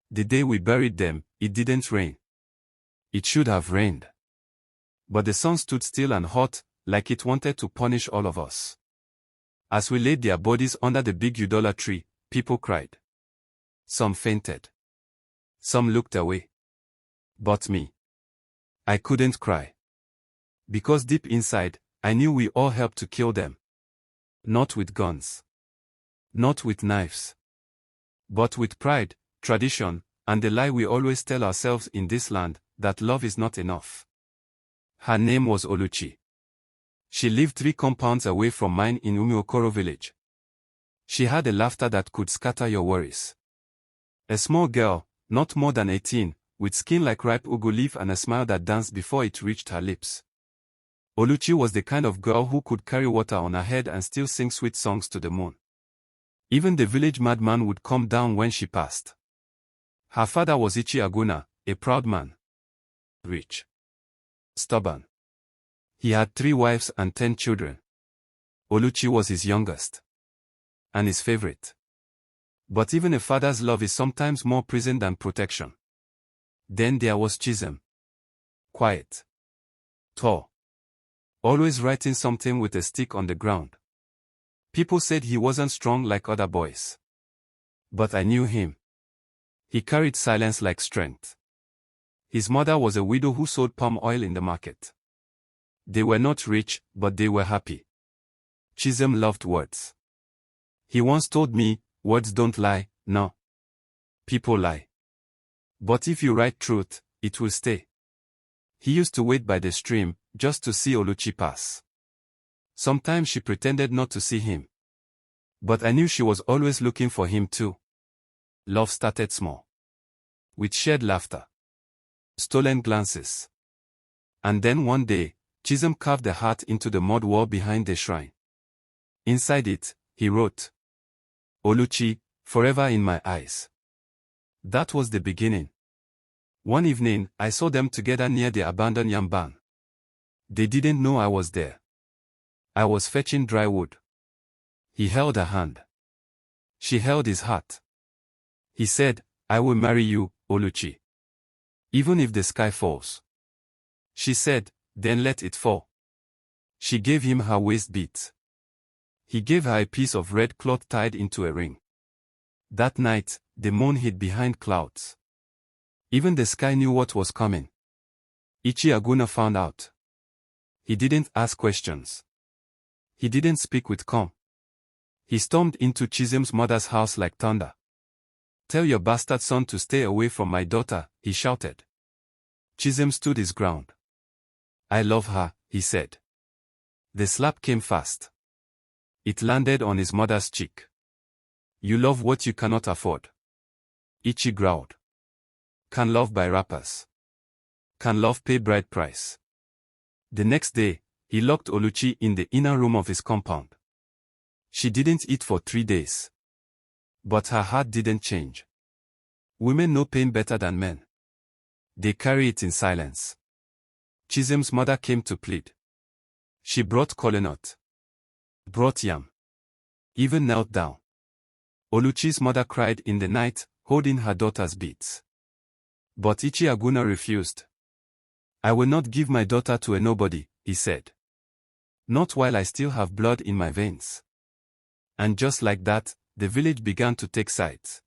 The day we buried them, it didn't rain. It should have rained. But the sun stood still and hot, like it wanted to punish all of us. As we laid their bodies under the big Udala tree, people cried. Some fainted. Some looked away. But me. I couldn't cry. Because deep inside, I knew we all helped to kill them. Not with guns. Not with knives. But with pride, tradition, and the lie we always tell ourselves in this land, that love is not enough. Her name was Oluchi. She lived 3 compounds away from mine in Umuokoro village. She had a laughter that could scatter your worries. A small girl, not more than 18, with skin like ripe ugu leaf and a smile that danced before it reached her lips. Oluchi was the kind of girl who could carry water on her head and still sing sweet songs to the moon. Even the village madman would come down when she passed. Her father was Ichi Aguna, a proud man. Rich. Stubborn. He had 3 wives and 10 children. Oluchi was his youngest. And his favorite. But even a father's love is sometimes more prison than protection. Then there was Chisom. Quiet. Tall. Always writing something with a stick on the ground. People said he wasn't strong like other boys. But I knew him. He carried silence like strength. His mother was a widow who sold palm oil in the market. They were not rich, but they were happy. Chisom loved words. He once told me, words don't lie, no. People lie. But if you write truth, it will stay. He used to wait by the stream, just to see Oluchi pass. Sometimes she pretended not to see him. But I knew she was always looking for him too. Love started small. With shared laughter. Stolen glances. And then one day, Chisom carved a heart into the mud wall behind the shrine. Inside it, he wrote, Oluchi, forever in my eyes. That was the beginning. One evening, I saw them together near the abandoned yam barn. They didn't know I was there. I was fetching dry wood. He held her hand. She held his heart. He said, I will marry you, Oluchi. Even if the sky falls. She said, then let it fall. She gave him her waist beads. He gave her a piece of red cloth tied into a ring. That night, the moon hid behind clouds. Even the sky knew what was coming. Ichi Aguna found out. He didn't ask questions. He didn't speak with calm. He stormed into Chisom's mother's house like thunder. Tell your bastard son to stay away from my daughter, he shouted. Chisom stood his ground. I love her, he said. The slap came fast. It landed on his mother's cheek. You love what you cannot afford. Ichi growled. Can love buy rappers? Can love pay bride price? The next day, he locked Oluchi in the inner room of his compound. She didn't eat for 3 days. But her heart didn't change. Women know pain better than men. They carry it in silence. Chisom's mother came to plead. She brought kolanut. Brought yam. Even knelt down. Oluchi's mother cried in the night, holding her daughter's beads. But Ichi Aguna refused. I will not give my daughter to a nobody, he said. Not while I still have blood in my veins. And just like that, the village began to take sides.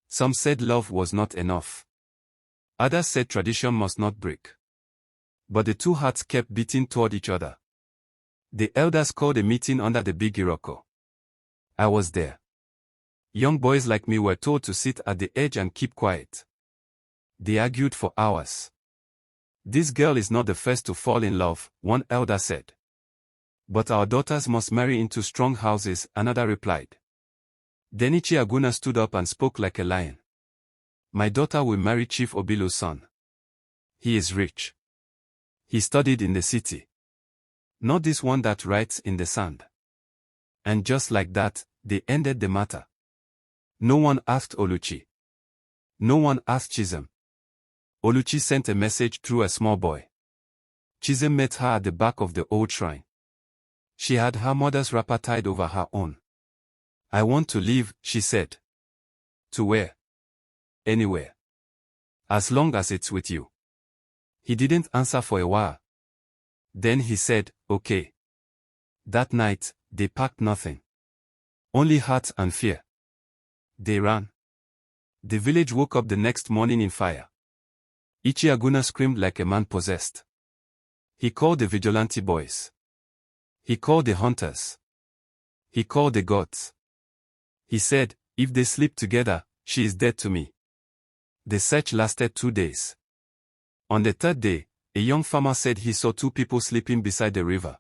Some said love was not enough. Others said tradition must not break. But the 2 hearts kept beating toward each other. The elders called a meeting under the big Iroko. I was there. Young boys like me were told to sit at the edge and keep quiet. They argued for hours. This girl is not the first to fall in love, one elder said. But our daughters must marry into strong houses, another replied. Then Ichi Aguna stood up and spoke like a lion. My daughter will marry Chief Obilu's son. He is rich. He studied in the city. Not this one that writes in the sand. And just like that, they ended the matter. No one asked Oluchi. No one asked Chisom. Oluchi sent a message through a small boy. Chisom met her at the back of the old shrine. She had her mother's wrapper tied over her own. I want to leave, she said. To where? anywhere. As long as it's with you. He didn't answer for a while. Then he said, okay. That night, they packed nothing. Only heart and fear. They ran. The village woke up the next morning in fire. Ichiaguna screamed like a man possessed. He called the vigilante boys. He called the hunters. He called the gods. He said, if they sleep together, she is dead to me. The search lasted 2 days. On the third day, a young farmer said he saw 2 people sleeping beside the river.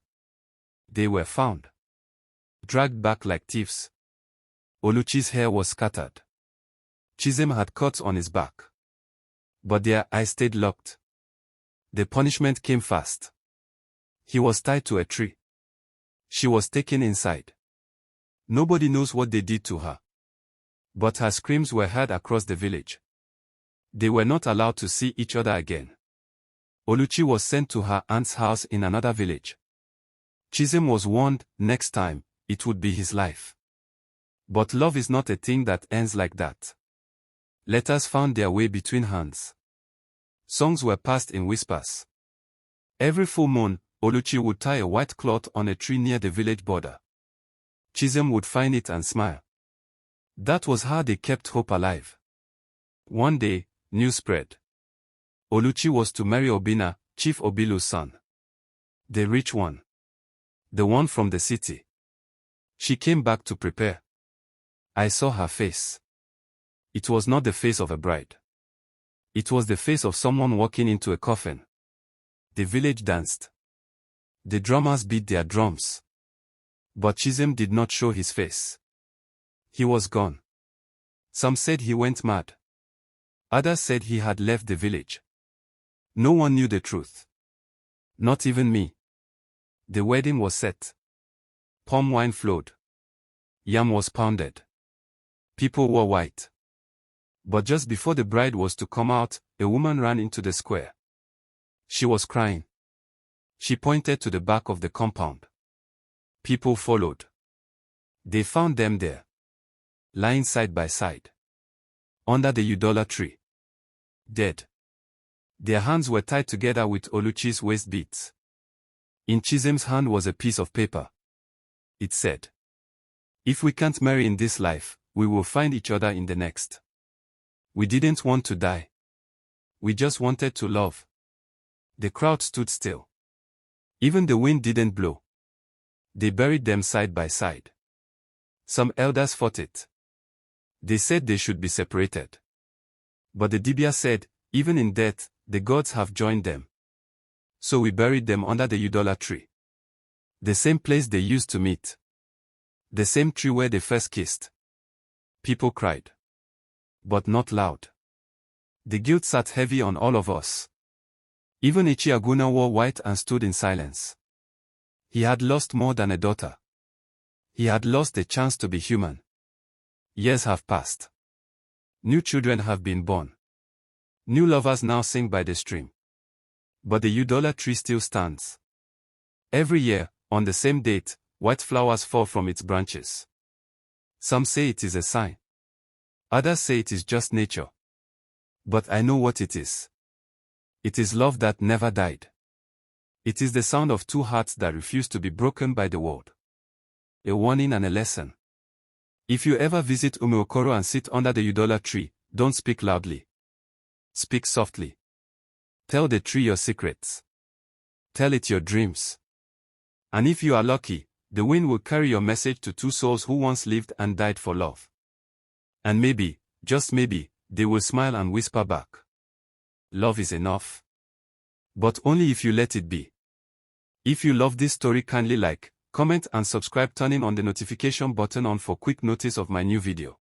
They were found. Dragged back like thieves. Oluchi's hair was scattered. Chisom had cuts on his back. But their eyes stayed locked. The punishment came fast. He was tied to a tree. She was taken inside. Nobody knows what they did to her. But her screams were heard across the village. They were not allowed to see each other again. Oluchi was sent to her aunt's house in another village. Chisom was warned, next time, it would be his life. But love is not a thing that ends like that. Letters found their way between hands. Songs were passed in whispers. Every full moon, Oluchi would tie a white cloth on a tree near the village border. Chisom would find it and smile. That was how they kept hope alive. One day, news spread. Oluchi was to marry Obina, Chief Obilu's son. The rich one. The one from the city. She came back to prepare. I saw her face. It was not the face of a bride. It was the face of someone walking into a coffin. The village danced. The drummers beat their drums. But Chisom did not show his face. He was gone. Some said he went mad. Others said he had left the village. No one knew the truth. Not even me. The wedding was set. Palm wine flowed. Yam was pounded. People wore white. But just before the bride was to come out, a woman ran into the square. She was crying. She pointed to the back of the compound. People followed. They found them there. Lying side by side. Under the Udala tree. Dead. Their hands were tied together with Oluchi's waist beads. In Chisom's hand was a piece of paper. It said, if we can't marry in this life, we will find each other in the next. We didn't want to die. We just wanted to love. The crowd stood still. Even the wind didn't blow. They buried them side by side. Some elders fought it. They said they should be separated. But the Dibia said, even in death, the gods have joined them. So we buried them under the Udala tree. The same place they used to meet. The same tree where they first kissed. People cried. But not loud. The guilt sat heavy on all of us. Even Ichiaguna wore white and stood in silence. He had lost more than a daughter. He had lost the chance to be human. Years have passed. New children have been born. New lovers now sing by the stream. But the Udala tree still stands. Every year, on the same date, white flowers fall from its branches. Some say it is a sign. Others say it is just nature. But I know what it is. It is love that never died. It is the sound of 2 hearts that refuse to be broken by the world. A warning and a lesson. If you ever visit Umuokoro and sit under the Udala tree, don't speak loudly. Speak softly. Tell the tree your secrets. Tell it your dreams. And if you are lucky, the wind will carry your message to 2 souls who once lived and died for love. And maybe, just maybe, they will smile and whisper back. Love is enough. But only if you let it be. If you love this story, kindly like, comment and subscribe, turning on the notification button on for quick notice of my new video.